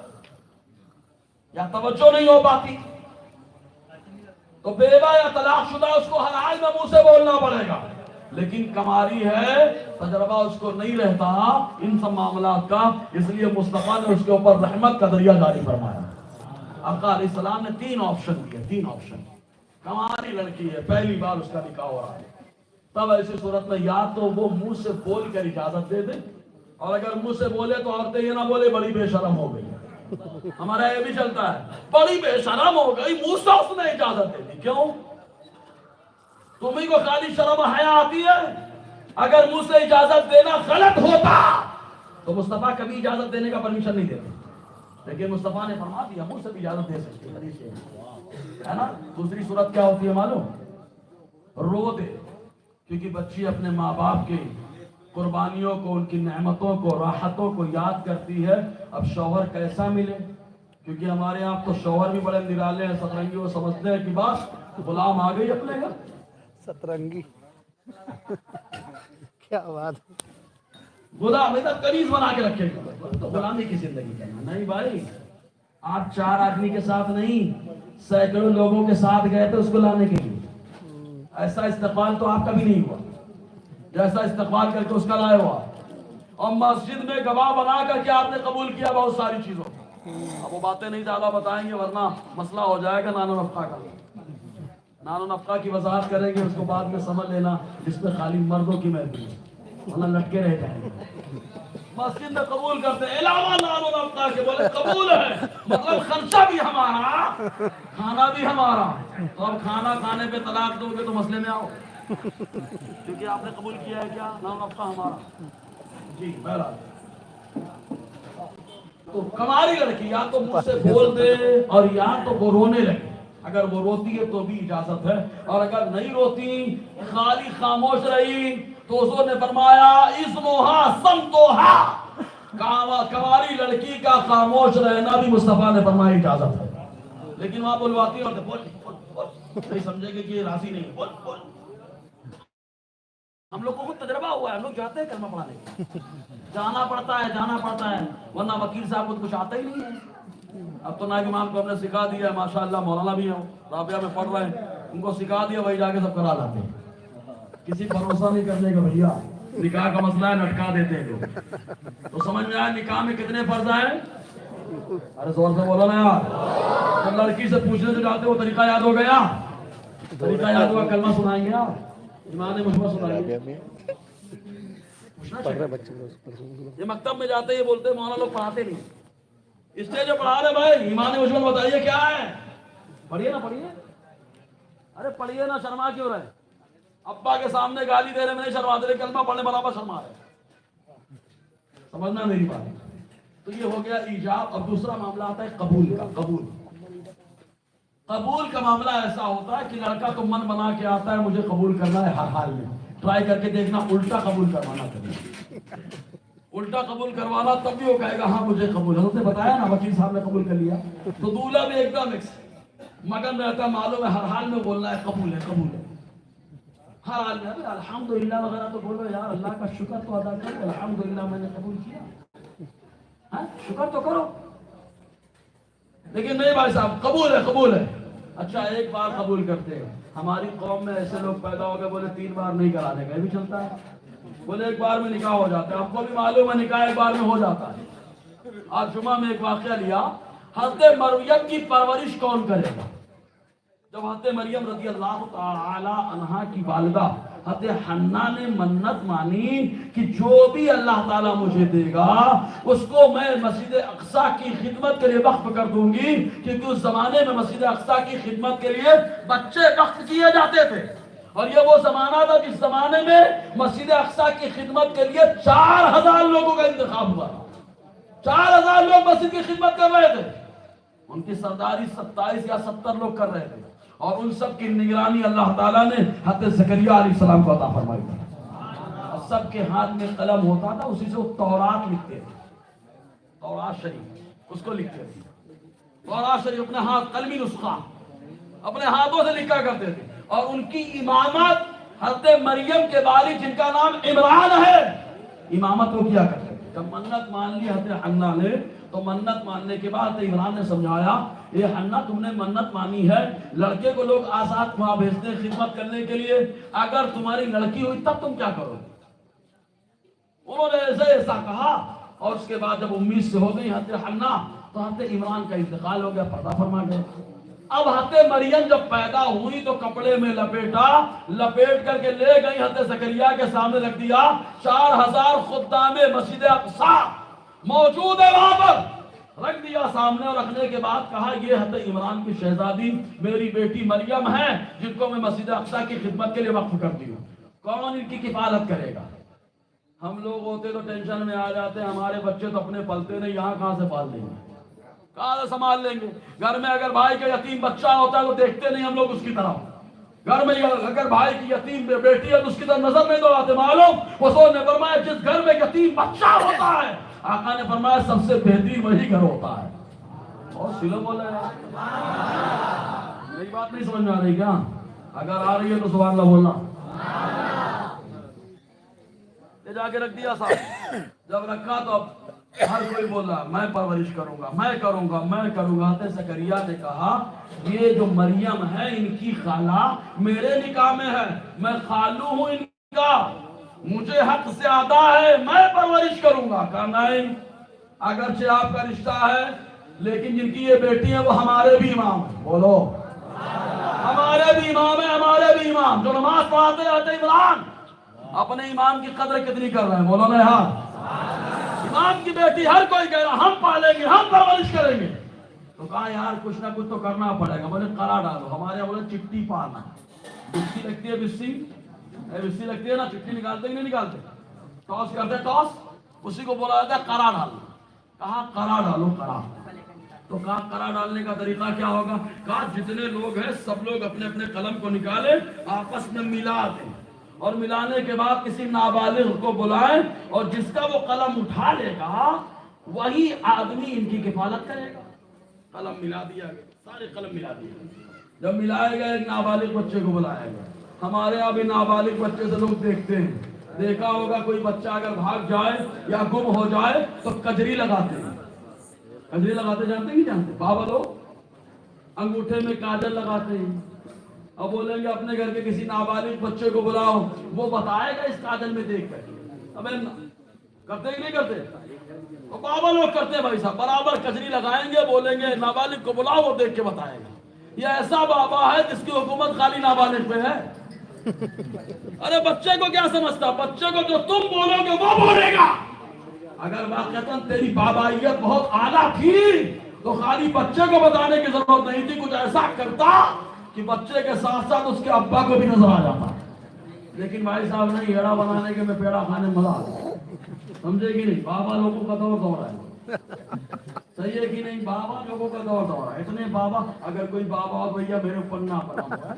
Speaker 1: یا توجہ نہیں ہو پاتی. تو بیوہ یا طلاق شدہ اس کو ہر حال میں منہ سے بولنا پڑے گا, لیکن کماری ہے تجربہ اس کو نہیں رہتا ان سب معاملات کا, اس لیے مصطفیٰ نے اس کے اوپر رحمت کا دریا جاری فرمایا. آقا علیہ السلام نے 3 آپشن دیے, 3 آپشن. کماری لڑکی ہے, پہلی بار اس کا نکاح ہو رہا ہے, تب ایسی صورت میں یا تو وہ منہ سے بول کر اجازت دے دے, اور اگر منہ سے بولے تو عورتیں یہ نہ بولے بڑی بے شرم ہو گئی. ہمارا یہ بھی چلتا ہے, بڑی بے شرم ہو گئی, منہ سے اس نے اجازت دے دی. کیوں؟ تمہیں کو خالی شرم حیا آتی ہے؟ اگر منہ سے اجازت دینا غلط ہوتا تو مصطفیٰ کبھی اجازت دینے کا پرمیشن نہیں دیتے, لیکن مصطفیٰ نے فرما دیا منہ سے بھی اجازت دے سکتے ہے نا. دوسری صورت کیا ہوتی ہے معلوم؟ رو دے, کیونکہ بچی اپنے ماں باپ کی قربانیوں کو, ان کی نعمتوں کو, راحتوں کو یاد کرتی ہے. اب شوہر کیسا ملے, کیونکہ ہمارے یہاں تو شوہر بھی بڑے نرالے ہیں, سترنگی, وہ سمجھتے ہیں کہ بس غلام آ گئی اپنے گھر.
Speaker 5: سترنگی کیا بات ہے.
Speaker 1: غلام ادھر کنیز بنا کے رکھے گا تو غلامی کی زندگی کرنا نہیں بھائی. آپ 4 آدمی کے ساتھ نہیں, سینکڑوں لوگوں کے ساتھ گئے تھے اس کو لانے کے لیے. ایسا استقبال تو آپ کا بھی نہیں ہوا جیسا استقبال کر کے اس کا لائے ہوا. اور مسجد میں گواہ بنا کر کے آپ نے قبول کیا بہت ساری چیزوں. اب وہ باتیں نہیں زیادہ بتائیں گے ورنہ مسئلہ ہو جائے گا نان و نفقہ کا. نان و نفقہ کی وضاحت کریں گے, اس کو بعد میں سمجھ لینا جس میں خالی مردوں کی محفل ہے, ورنہ لٹکے رہ جائیں گے. مسجد میں قبول کرتے ہیں علاوہ نان و نفقہ کے, بولے قبول ہے مطلب خرچہ بھی ہمارا, کھانا بھی ہمارا. تو اب کھانا کھانے پہ طلاق دو گے تو مسئلے میں آؤ, کیونکہ آپ نے قبول کیا ہے کیا نان و نفقہ ہمارا. جی بہرحال تو کماری لڑکی یا تو مجھ سے بول دے اور یا تو وہ رونے لگے. اگر وہ روتی ہے تو بھی اجازت ہے, اور اگر نہیں روتی خالی خاموش رہی تو حضور نے فرمایا اسموہا سمتوہا, کماری لڑکی کا خاموش رہنا بھی مصطفیٰ نے فرمایا اجازت ہے. لیکن وہاں بلواتی اور نہیں سمجھے گے کہ یہ راضی نہیں, بول بول. ہم لوگ کو خود تجربہ ہوا ہے, ہم لوگ جاتے ہیں کلمہ پڑھانے, جانا پڑتا ہے ورنہ وکیل صاحب کو کچھ آتا ہی نہیں ہے. اب تو نائب امام کو ہم نے سکھا دیا ہے, ماشاءاللہ مولانا بھی ہیں, رابعہ میں پڑھ رہے ہیں, ان کو سکھا دیا, وہی جا کے سب کرا لاتے ہیں. کسی بھروسہ نہیں کرنے کا بھیا, نکاح کا مسئلہ ہے لٹکا دیتے ہیں لوگ. تو سمجھ میں آیا نکاح میں کتنے فرض ہیں؟ ارے زور سے بولو نا یار. تو لڑکی سے پوچھنے سے جاتے وہ طریقہ یاد ہو گیا, طریقہ یاد ہوا, کلمہ سنائیں گے آپ, ایمان مجمع سنائیں گے. یہ مکتب میں جاتے یہ بولتے مولانا لوگ پڑھاتے نہیں, اس لیے جو پڑھا رہے بھائی ایمان مجمل بتائیے کیا ہے. پڑھیے نا پڑھیے, ارے پڑھیے نا, شرما کیوں رہے؟ ابا کے سامنے گالی دے رہے, میں نہیں شرما دے رہے, کلمہ پڑھنے برابر شرما رہے. سمجھنا میری بات. تو یہ ہو گیا ایجاب. اور دوسرا معاملہ آتا ہے قبول کا. قبول کا معاملہ ایسا ہوتا ہے کہ لڑکا تو من بنا کے آتا ہے مجھے قبول کرنا ہے ہر حال میں, ٹرائی کر کے دیکھنا الٹا قبول کروانا کرنا. الٹا قبول کروانا تب بھی وہ کہے گا ہاں مجھے قبول ہے. نے بتایا نا وکیل صاحب نے قبول کر لیا, تو دولہا بھی ایک دم مگن رہتا, معلوم ہے ہر حال میں بولنا ہے قبول ہے ہر حال میں. الحمدللہ وغیرہ تو بولو یار, اللہ کا شکر تو ادا کرو, الحمدللہ میں نے قبول کیا, ہاں شکر تو کرو. لیکن نہیں بھائی صاحب قبول ہے. اچھا ایک بار قبول کرتے ہیں. ہماری قوم میں ایسے لوگ پیدا ہو گئے بولے 3 بار نہیں کرانے کا, یہ بھی چلتا ہے. بولے ایک بار میں نکاح ہو جاتا ہے. آپ کو بھی معلوم ہے نکاح ایک بار میں ہو جاتا ہے. آج جمعہ میں ایک واقعہ لیا, حضرت مریم کی پرورش کون کرے گا؟ جب حضرت مریم رضی اللہ تعالی عنہا کی والدہ حضرت حنا نے منت مانی کہ جو بھی اللہ تعالیٰ مجھے دے گا اس کو میں مسجد اقصی کی خدمت کے لیے وقف کر دوں گی, کیونکہ اس زمانے میں مسجد اقصی کی خدمت کے لیے بچے وقف کیے جاتے تھے. اور یہ وہ زمانہ تھا جس زمانے میں مسجد اقصی کی خدمت کے لیے 4000 لوگوں کا انتخاب ہوا. 4000 لوگ مسجد کی خدمت کر رہے تھے. ان کی سرداری 27 یا 70 لوگ کر رہے تھے, اور ان سب کی نگرانی اللہ تعالیٰ نے حضرت زکریا علیہ السلام کو عطا فرمائی تھی. اور سب کے ہاتھ میں قلم ہوتا تھا, اسی سے وہ تورات لکھتے تھے. تورات شریف اس کو لکھتے تھے. تورات شریف اپنے ہاتھ قلمی نسخہ اپنے ہاتھوں سے لکھا کرتے تھے. اور ان کی امامت حضرت مریم کے والد جن کا نام عمران ہے امامت کو کیا کرتے تھے. جب منت مان لی حضرت حنا نے تو منت ماننے کے بعد عمران نے سمجھایا یہ حنا تم نے منت مانی ہے, لڑکے کو لوگ آزاد وہاں بھیجتے ہیں خدمت کرنے کے لیے, اگر تمہاری لڑکی ہوئی تب تم کیا کرو. انہوں نے ایسا کہا اور اس کے بعد جب امید سے ہو گئی حضرت حنا تو حضرت عمران کا انتقال ہو گیا, پردہ فرما گیا. اب حضرت مریم جب پیدا ہوئی تو کپڑے میں لپیٹ کر کے لے گئی حضرت زکریا کے سامنے رکھ دیا. 4000 خدام مسجد اقصی موجود ہے وہاں پر, رکھ دیا سامنے, اور رکھنے کے بعد کہا یہ حضرت عمران کی شہزادی میری بیٹی مریم ہے جن کو میں مسجد اقصی کی خدمت کے لیے وقف کرتی ہوں, کون ان کی کفالت کرے گا. ہم لوگ ہوتے تو ٹینشن میں آ جاتے ہیں, ہمارے بچے تو اپنے پلتے نہیں, یہاں کہاں سے پال لیں گے, کہاں سے سنبھال لیں گے. گھر میں اگر بھائی کا یتیم بچہ ہوتا ہے تو دیکھتے نہیں ہم لوگ اس کی طرف, گھر میں اگر بھائی کی یتیم بیٹی ہے تو اس کی طرف نظر نہیں دوڑاتے. معلوم حضور نے فرمایا جس گھر میں یتیم بچہ ہوتا ہے آقا نے فرمایا سب سے بہترین وہی گھر ہوتا ہے. اور سلو بولا ہے, میری بات نہیں سمجھ میں آ رہی کیا؟ اگر آ رہی ہے تو سبحان اللہ بولنا. یہ جا کے رکھ دیا صاحب, جب رکھا تو اب ہر کوئی بولا میں پرورش کروں گا, میں کروں گا, میں کروں گا. حضرت زکریا نے کہا یہ جو مریم ہے ان کی خالہ میرے نکاح میں ہے, میں خالو ہوں ان کا, مجھے حق زیادہ ہے, میں پرورش کروں گا. کہا نہیں, اگرچہ آپ کا رشتہ ہے لیکن جن کی یہ بیٹی ہے وہ ہمارے بھی امام ہیں. بولو ہمارے بھی امام ہیں, ہمارے بھی امام. جو نماز پڑھاتے ہیں عمران اپنے امام کی قدر کتنی کر رہے ہیں, بولو نا یار. امام کی بیٹی ہر کوئی کہہ رہا ہم پالیں گے, ہم پرورش کریں گے. تو کہا یار کچھ نہ کچھ تو کرنا پڑے گا. بولے قرار ڈالو. ہمارے یہاں بولے چٹی پالنا, بسی لگتی ہے, بسی لگتی ہے نا, چٹی نکالتے ہی نہیں نکالتے, ٹاس کرتے ٹاس, اسی کو بولا جاتا ہے قرار ڈالنا. کہا قرار ڈالو قرار. تو کہا قرار ڈالنے کا طریقہ کیا ہوگا. کہا جتنے لوگ ہیں سب لوگ اپنے اپنے قلم کو نکالے, آپس میں ملا دیں, اور ملانے کے بعد کسی نابالغ کو بلائیں, اور جس کا وہ قلم اٹھا لے گا وہی آدمی ان کی کفالت کرے گا. قلم ملا دیا گیا, سارے قلم ملا دیے. جب ملائے گا ایک نابالغ بچے کو بلایا گیا. ہمارے یہاں بھی نابالغ بچے سے لوگ دیکھتے ہیں, دیکھا ہوگا کوئی بچہ اگر بھاگ جائے یا گم ہو جائے تو کجری لگاتے ہیں. کجری لگاتے جانتے نہیں جانتے؟ بابا لوگ انگوٹھے میں کاجل لگاتے ہیں. اب بولیں گے اپنے گھر کے کسی نابالغ بچے کو بلاؤ, وہ بتائے گا اس کاجل میں دیکھ کر. ابے کرتے کہ نہیں کرتے؟ بابا لوگ کرتے ہیں بھائی صاحب, برابر کجری لگائیں گے, بولیں گے نابالغ کو بلاؤ, وہ دیکھ کے بتائے گا. یہ ایسا بابا ہے جس کی حکومت خالی نابالغ پہ ہے. ارے بچے کو کیا سمجھتا, بچے کو جو تم بولو گے وہ بولے گا. اگر واقعتاً تیری بابائیت بہت اعلیٰ تھی تو خالی بچے کو بتانے کی ضرورت نہیں تھی, کچھ ایسا کرتا کہ بچے کے ساتھ ساتھ اس کے ابا کو بھی نظر آ جاتا. لیکن بھائی صاحب نہیں, ایڑا بنانے کے میں پیڑا کھانے مزہ آتا, سمجھے کہ نہیں. بابا لوگوں کا دور ہے, صحیح ہے کہ نہیں. بابا لوگوں کا دور ہے. اتنے بابا, اگر کوئی بابا اور بھیا میرے اوپر نہ پڑا.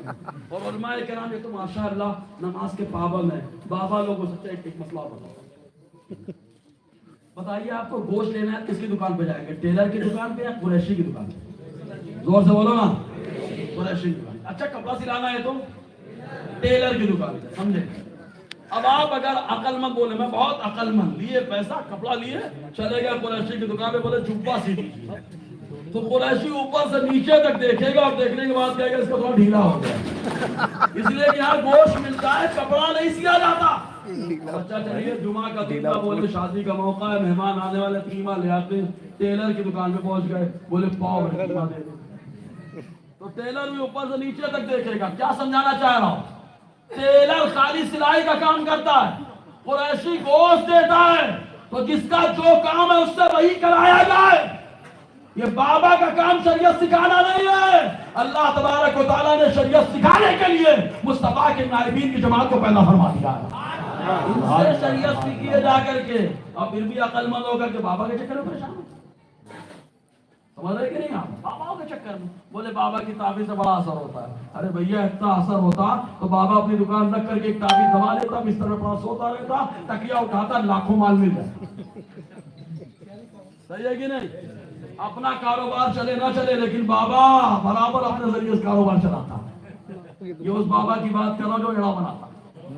Speaker 1: اور علماء کرام یہ تو ماشاءاللہ نماز کے پابند ہیں. بابا لوگوں سے ایک مسئلہ بتاؤ, بتائیے آپ کو گوشت لینا ہے کس کی دکان پہ جائیں گے, ٹیلر کی دکان پہ یا قریشی کی دکان پہ؟ زور سے بولو نا, قریشی کی دکان. اچھا کپڑا سلانا ہے تو ٹیلر کی دکان پہ, سمجھے. اب آپ اگر عقل مند بولے, میں بہت عقل مند, لیے پیسہ کپڑا لیے چلے گا قریشی کی دکان پہ, بولے جبہ سی دیجیے, تو قریشی اوپر سے نیچے تک دیکھے گا اور دیکھنے کے بعد کہے گا اس کا تھوڑا ڈھیلا ہو گیا, اس لیے کہ یہاں گوشت ملتا ہے, کپڑا نہیں سیا جاتا. اچھا چلیے جمعہ کا دن بولے شادی کا موقع ہے, مہمان آنے والے, قیمہ لے آتے ہیں. ٹیلر کی دکان پہ پہنچ گئے, بولے پاؤ قیمہ دے دو. تو ٹیلر بھی اوپر سے نیچے تک دیکھے گا. کیا سمجھانا چاہ رہا ہوں, ٹیلر خالی سلائی کا کام کرتا ہے, قریشی گوشت دیتا ہے. تو جس کا جو کام ہے اس سے وہی کرایا جائے. یہ بابا کا کام شریعت سکھانا نہیں ہے. اللہ تبارک و تعالیٰ نے شریعت سکھانے کے لیے مصطفیٰ کے نائبین کی جماعت کو پیدا فرما دیا ہے. ان سے شریعت سیکھیے جا کر کے, اور پھر بھی عقل مند ہوگا کہ بابا کے چکر میں پریشان ہو. سمجھ رہے کہ نہیں آپ, بابا کے چکر میں. بولے بابا کی تعبیر سے بڑا اثر ہوتا ہے. ارے بھیا اتنا اثر ہوتا تو بابا اپنی دکان رکھ کر کے ایک تعبیر دبا لیتا, بستر میں پڑا سوتا رہتا, تکیہ اٹھاتا, لاکھوں مال مل جائے. صحیح ہے کہ نہیں. اپنا کاروبار چلے نہ چلے لیکن بابا برابر اپنے ذریعے کاروبار چلاتا. یہ اس بابا کی بات کر رہا جو ایڑا بناتا.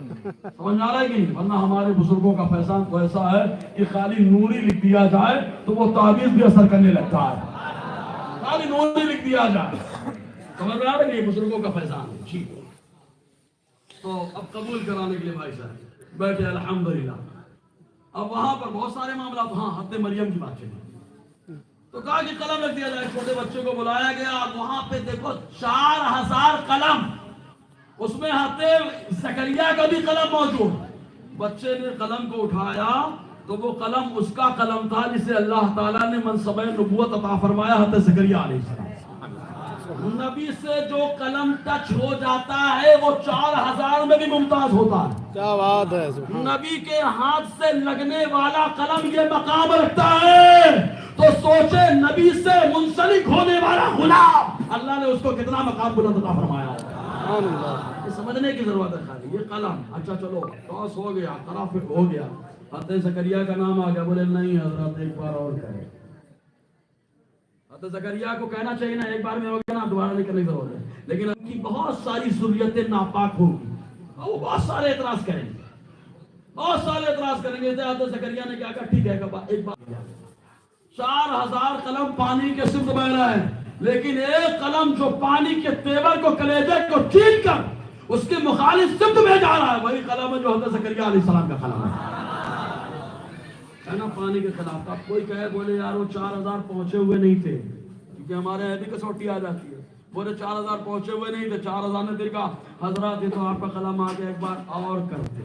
Speaker 1: سمجھ آ رہا ہے کہ نہیں؟ ورنہ ہمارے بزرگوں کا فیضان تو ایسا ہے کہ خالی نوری لکھ دیا جائے تو وہ تعویذ بھی اثر کرنے لگتا ہے، خالی نوری لکھ دیا جائے. سمجھ میں آ رہا ہے کہ بزرگوں کا فیضان ہے. ٹھیک ہے، تو اب قبول کرانے کے لیے بھائی صاحب بیٹھے الحمدللہ. اب وہاں پر بہت سارے معاملات، ہاں حد مریم کی بات چلی تو کہا کہ قلم رکھ دیا جائے. چھوٹے بچوں کو بلایا گیا، وہاں پہ دیکھو 4000 قلم، اس میں حضرت زکریا کا بھی قلم موجود. بچے نے قلم کو اٹھایا تو وہ قلم اس کا قلم تھا جسے اللہ تعالیٰ نے منصب نبوت عطا فرمایا حضرت زکریا علیہ السلام. نبی سے جو قلم ٹچ ہو جاتا ہے وہ 4000 میں بھی ممتاز ہوتا ہے.
Speaker 5: کیا بات ہے.
Speaker 1: نبی کے ہاتھ سے لگنے والا قلم یہ مقام رکھتا ہے تو سوچے نبی سے منسلک ہونے والا غلام اللہ نے اس کو کتنا مقام بلند عطا فرمایا ہے. یہ سمجھنے کی ضرورت ہے. خالی یہ قلم، اچھا چلو ٹاس ہو گیا، ترافق ہو گیا، حضرت زکریا کا نام آ گیا. بولے نہیں حضرت ایک بار اور کریں. حضرت زکریا کو کہنا چاہیے نا، ایک بار میں ہو گیا نا، دوبارہ نہیں کرنے کی ضرورت ہے. لیکن ان کی بہت ساری ذریتیں ناپاک ہوگی اور وہ بہت سارے اعتراض کریں گے، بہت سارے اعتراض کریں گے. حضرت زکریا نے کیا کہا، ٹھیک ہے ایک بار 4000 قلم پانی کے سمت بہ رہا ہے، لیکن ایک قلم جو پانی کے تیور کو، کلیجے کو چین کر اس کے مخالف سمت میں جا رہا ہے، وہی قلم ہے جو حضرت زکریا علیہ السلام کا قلم ہے نا. پانی کے خلاف اب کوئی کہے بولے یار وہ 4000 پہنچے ہوئے نہیں تھے، کیونکہ ہمارے یہاں بھی کسوٹی آ جاتی ہے. بولے 4000 پہنچے ہوئے نہیں تھے، 4000 نے دیکھا حضرات یہ تو آپ کا قلم آ گیا، ایک بار اور کرتے.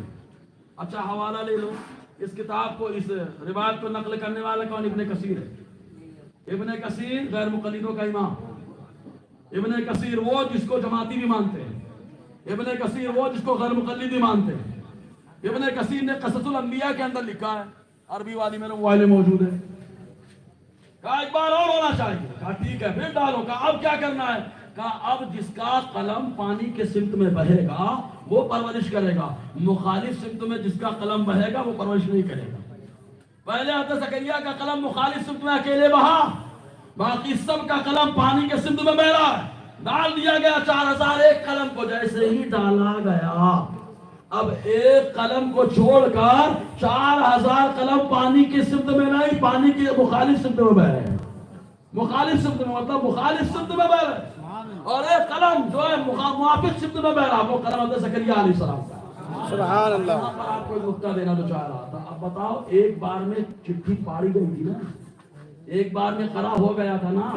Speaker 1: اچھا حوالہ لے لو اس کتاب کو، اس روایت کو نقل کرنے والا کون؟ ابن کثیر ہے. ابن کثیر غیر مقلدوں کا امام. ابن کثیر وہ جس کو جماعتی بھی مانتے ہیں، ابن کثیر وہ جس کو غیر مقلد بھی مانتے ہیں. ابن کثیر نے قصص الانبیاء کے اندر لکھا ہے، عربی والی میرے موبائل میں موجود ہے. کہا ایک بار اور ہونا چاہیے. کہا ٹھیک ہے پھر ڈالو. کہا اب کیا کرنا ہے؟ کہا اب جس کا قلم پانی کے سمت میں بہے گا وہ پرورش کرے گا، مخالف سمت میں جس کا قلم بہے گا وہ پرورش نہیں کرے گا. پہلے حضرت زکریا کا قلم مخالف سمت میں اکیلے بہا، باقی سب کا قلم پانی کے سمت میں بہ رہا ہے. ڈال دیا گیا 4000 ایک قلم کو. جیسے ہی ڈالا گیا اب ایک قلم کو چھوڑ کر 4000 قلم پانی کی سمت میں نہیں، پانی کی مخالف سمت میں بہ رہے ہیں. مخالف سمت میں مطلب مخالف سمت میں بہ رہے ہیں، اور ایک قلم جو ہے موافق سمت میں بہ رہا، وہ قلم حضرت زکریا علیہ السلام کا.
Speaker 5: سبحان اللہ.
Speaker 1: یہاں پر آپ کو ایک نقطہ دینا تو چاہ رہا تھا. اب بتاؤ ایک بار میں چٹھی پاڑی گئی تھی نا، ایک بار میں قرا ہو گیا تھا نا،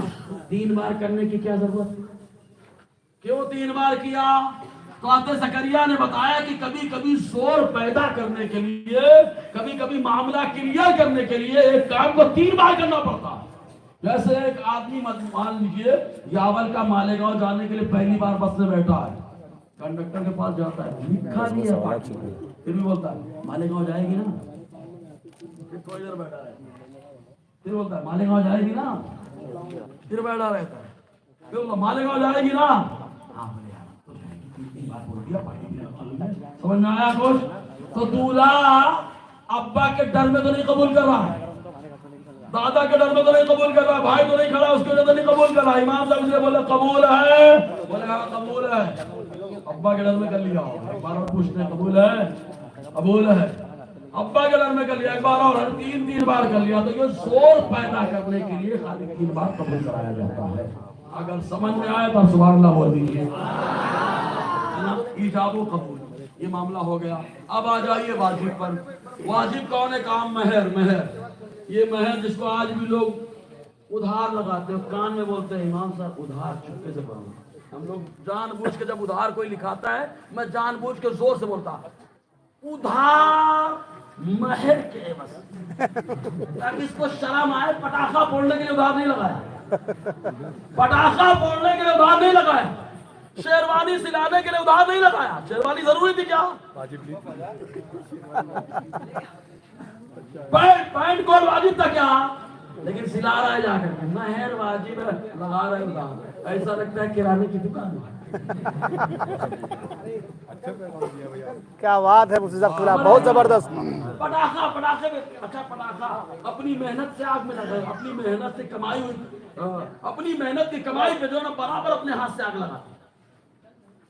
Speaker 1: 3 بار کرنے کی کیا ضرورت تھی؟ کیوں 3 بار کیا؟ تو حضرت زکریا نے بتایا کہ کبھی کبھی زور پیدا کرنے کے لیے، کبھی کبھی معاملہ کلیئر کرنے کے لیے ایک کام کو 3 بار کرنا پڑتا. جیسے ایک آدمی مان لیجیے یاول کا مالیگاؤں جانے کے لیے پہلی بار بس میں بیٹھا ہے، کنڈکٹر کے پاس جاتا ہے، لکھا نہیں ہے پاٹی میں، پھر بھی بولتا ہے مالیگاؤں جائے گی نا، پھر تھوڑی دیر بیٹھا رہتا ہے، پھر بولتا ہے مالیگاؤں جائے گی نا، پھر بیٹھا رہتا ہے، پھر بولتا مالیگاؤں جائے گی نا، سمجھ میں آیا کچھ؟ تو دولہا ابا کے ڈر میں تو نہیں قبول کر رہا ہے، دادا کے ڈر میں تو نہیں قبول کر رہا، بھائی تو نہیں کھڑا اس کے ڈر میں نہیں قبول کر رہا. امام صاحب سے بولے قبول ہے، بولے ہاں قبول ہے. ابا کے ڈر میں کر لیا، ایک بار اور پوچھتے قبول ہے؟ قبول ہے. ابا کے ڈر میں کر لیا، ایک بار اور 3 بار کر لیا. تو یہ زور پیدا کرنے کے لیے خالی 3 بار قبول کرایا جاتا ہے. اگر سمجھ میں آئے تو سبحان اللہ بول دیجیے. ایجاب و قبول یہ معاملہ ہو گیا. اب آ جائیے واجب پر. واجب کون ہے کام؟ مہر. مہر یہ مہر جس کو آج بھی لوگ ادھار لگاتے ہیں، کان میں بولتے ہیں امام صاحب ادھار چپکے سے پڑھو. ہم لوگ جان بوجھ کے جب ادھار کوئی لکھاتا ہے میں جان بوجھ کے زور سے بولتا ادھار مہر کے عوض، تاکہ اس کو شرم آئے. پٹاخہ پھوڑنے کے لیے ادھار نہیں لگایا، پٹاخہ پھوڑنے کے لیے ادھار نہیں لگایا، شیروانی سلانے کے لیے ادھار نہیں لگایا. شیروانی ضروری تھی کیا؟ پینٹ کوٹ واجب تھا کیا؟ لیکن سلا رہا ہے جا کر کے. مہر واجب ہے، لگا رہے ادھار، ایسا لگتا ہے کرانے کی دکان ہے.
Speaker 5: کیا بات ہے مفتی صاحب، پورا بہت زبردست.
Speaker 1: پٹاخہ اچھا پٹاخہ اپنی محنت سے آگ میں لگائے، اپنی محنت سے کمائی ہوئی، اپنی محنت کی کمائی پہ جو ہے نا برابر اپنے ہاتھ سے آگ لگاتے.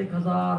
Speaker 1: 1000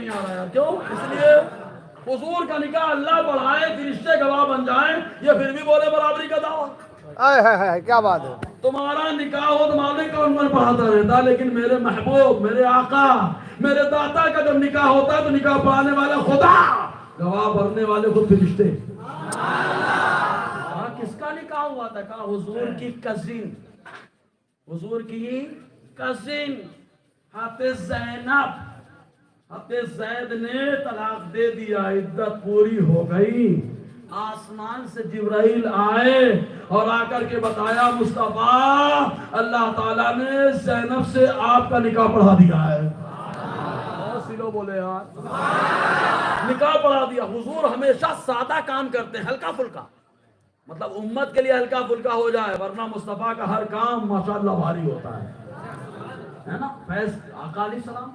Speaker 1: نہیں آ رہا ہے. کیوں؟ اس لیے حضور کا نکاح اللہ بڑھائے، فرشتے گواہ بن جائیں، یہ پھر بھی بولے برابری کا دعویٰ.
Speaker 5: کیا بات ہے.
Speaker 1: تمہارا نکاح ہو تو معلوم کون کون پڑھاتا رہتا، لیکن میرے محبوب، میرے آقا، میرے داتا کا جب نکاح ہوتا ہے تو نکاح پڑھانے والا خدا، گواہ بھرنے والے خود فرشتے. کس کا نکاح ہوا تھا؟ کہا حضور کی کزن، حضور کی کزن حافظ زینب. حافظ زید نے طلاق دے دیا، عدت پوری ہو گئی. آسمان سے جبرائیل آئے اور آ کر کے بتایا مصطفیٰ اللہ تعالیٰ نے زینب سے آپ کا نکاح پڑھا دیا ہے. بہت سی لوگ بولے یار نکاح پڑھا دیا. حضور ہمیشہ سادہ کام کرتے ہیں، ہلکا پھلکا، مطلب امت کے لیے ہلکا پھلکا ہو جائے، ورنہ مصطفیٰ کا ہر کام ماشاءاللہ بھاری ہوتا ہے نا. فیض آقا علیہ السلام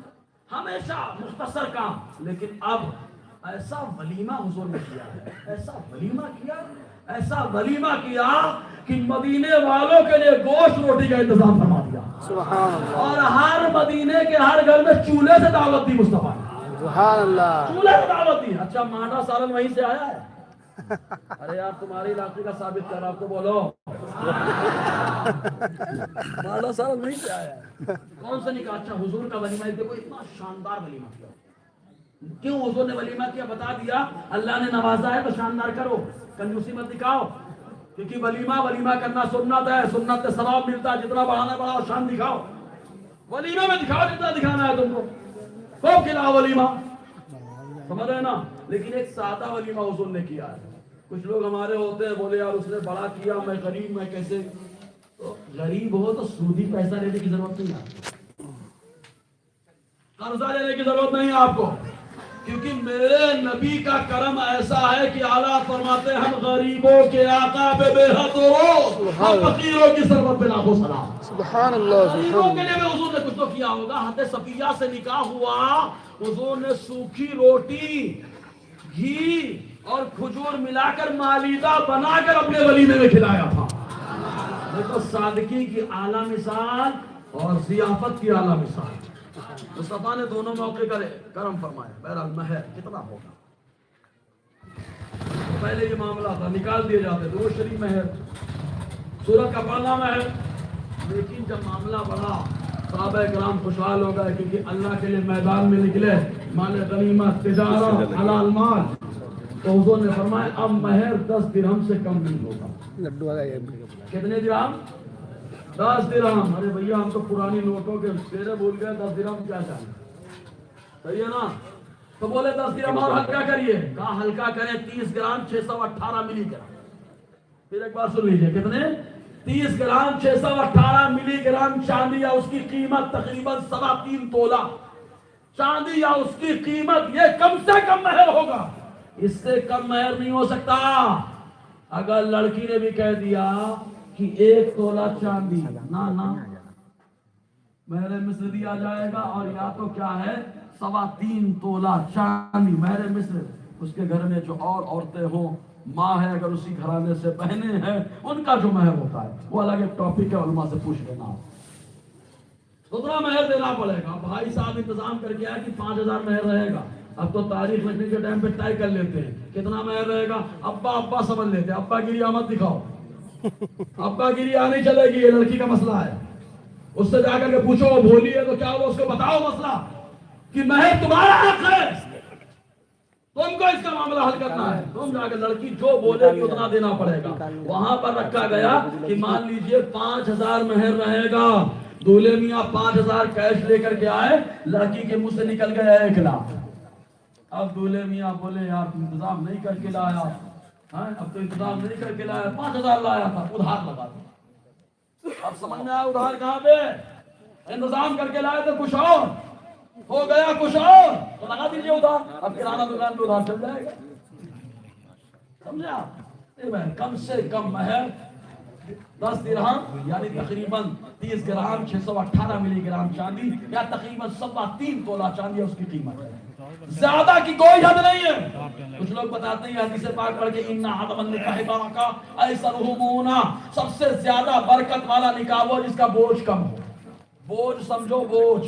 Speaker 1: ہمیشہ مختصر کام، لیکن اب ایسا ولیمہ حضور نے کیا ہے، ایسا ولیمہ کیا، ایسا ولیمہ کیا کہ مدینے والوں کے لیے گوشت روٹی کا انتظام فرما دیا.
Speaker 5: سبحان اللہ.
Speaker 1: اور ہر مدینے کے ہر گھر میں چولہے سے دعوت دی مصطفیٰ نے.
Speaker 5: سبحان اللہ.
Speaker 1: چولہے سے دعوت دی. اچھا مانڈا سالن وہیں سے آیا ہے؟ ارے یار تمہارے علاقے کا ثابت کر رہا آپ تو بولو. مانڈا سالن وہیں سے آیا ہے. کون سا نکاح؟ اچھا حضور کا ولیمہ دیکھو، اتنا شاندار ولیمہ کیا. کیوں حضور نے ولیمہ کیا؟ بتا دیا اللہ نے نوازا ہے تو شاندار کرو، کنجوسی مت دکھاؤ. کیونکہ ولیمہ کرنا سنت ہے، سنت سے ثواب ملتا ہے. جتنا بڑھانا بڑھاؤ، شان دکھاؤ، ولیمہ میں دکھاؤ جتنا دکھانا ہے تم کو. خوب کھلاؤ ولیمہ، سمجھ رہے نا. لیکن ایک سادہ ولیمہ حضور نے کیا ہے. کچھ لوگ ہمارے ہوتے ہیں بولے یار اس نے بڑا کیا، میں غریب، میں کیسے. تو غریب ہو تو سودی پیسہ لینے کی ضرورت نہیں ہے، قرضہ لینے کی ضرورت نہیں ہے آپ کو. کیونکہ میرے نبی کا کرم ایسا ہے کہ اعلیٰ فرماتے ہیں ہم غریبوں کے آقا پہ بے حد رو، ہم فقیروں کی سربت پہ لاکھوں سلام.
Speaker 5: سبحان اللہ.
Speaker 1: غریبوں کے لیے حضور نے کچھ تو کیا ہوگا. حضرت صفیہ سے نکاح ہوا، حضور نے سوکھی روٹی، گھی اور کھجور ملا کر مالیدہ بنا کر اپنے ولیمے میں کھلایا تھا. دیکھو صادقی کی اعلیٰ مثال اور ضیافت کی اعلیٰ مثال. مصطفیٰ نے دونوں موقع کرے کرم فرمایا. بہرحال مہر کتنا ہوگا؟ پہلے یہ معاملہ تھا، نکال دیے جاتے درود شریف مہر، سورت کا پڑھنا مہر. لیکن جب معاملہ بڑھا صحابہ کرام خوشحال ہو گئے، کیونکہ اللہ کے لیے میدان میں نکلے، مال غنیمت، تجارت، حلال مال. تو حضور نے فرمایا اب مہر 10 درہم سے کم نہیں ہوگا.
Speaker 5: لڈو آ گئے.
Speaker 1: کتنے درہم؟ 10 درہم. ارے بھیا ہم تو پرانی نوٹوں کے پھیرے بھول گئے. 10 درہم کیا چاہیے؟ صحیح ہے نا. تو بولے 10 درہم اور ہلکا کریے. کہا ہلکا کریں 30 گرام 618 ملی گرام. پھر ایک بار سن لیجئے کتنے؟ 30 گرام 618 ملی گرام چاندی یا اس کی قیمت تقریباً 3.25 تولہ چاندی یا اس کی قیمت، یہ کم سے کم مہر ہوگا. اس سے کم مہر نہیں ہو سکتا. اگر لڑکی نے بھی کہہ دیا کہ 1 تولہ چاندی، نہ مہر مصر دیا جائے گا. اور یا تو کیا ہے 3.25 تولہ چاندی مہر مصر. اس کے گھر میں جو اور عورتیں ہوں، ماں ہے اگر اسی گھرانے سے، بہنیں ہیں، ان کا جو مہر ہوتا ہے وہ الگ ایک ٹاپک ہے، علماء سے پوچھ لینا. اتنا مہر دینا پڑے گا. بھائی صاحب انتظام کر کے آئے کہ 5000 مہر رہے گا. اب تو تاریخ لکھنے کے ٹائم پہ طے کر لیتے ہیں کتنا مہر رہے گا. ابا سمجھ لیتے ہیں. ابا گیری آمد دکھاؤ. ابا گیری آنی چلے گی، یہ لڑکی کا مسئلہ ہے. اس سے جا کر کے پوچھو وہ بھولی ہے تو کیا ہوا، اس کو بتاؤ مسئلہ کہ مہر تمہارا حق ہے، تم کو اس کا معاملہ حل کرنا ہے. تم جا کے لڑکی جو بولے گی اتنا دینا پڑے گا. وہاں پر رکھا گیا کہ مان لیجئے 5000 مہر رہے گا. دولہے میاں 5000 کیش لے کر کے آئے، لڑکی کے منہ سے نکل گیا 1 لاکھ. اب دولہے میاں بولے یار تم انتظام نہیں کر کے لایا. اب تو انتظام نہیں کر کے لایا، 5000 لایا تھا، ادھار لگا دیا. اب سمجھ میں آیا ادھار کہاں پہ؟ انتظام کر کے لائے تو کچھ اور ہو گیا، کچھ اور تو لگا دیجیے ادھار. اب کرانہ دکان پہ ادھار چل جائے گا. سمجھے آپ؟ کم سے کم مہر 10 درہم یعنی تقریباً 30 گرام 618 ملی گرام چاندی یا تقریباً 3.25 تولہ چاندی اس کی قیمت ہے. زیادہ کی کوئی حد نہیں ہے. کچھ لوگ بتاتے ہیں حدیث پاک پڑھ کے ان عدم النکاح برکہ ایسرہ مونا، سب سے زیادہ برکت والا نکاح وہ جس کا بوجھ کم ہو. بوجھ سمجھو، بوجھ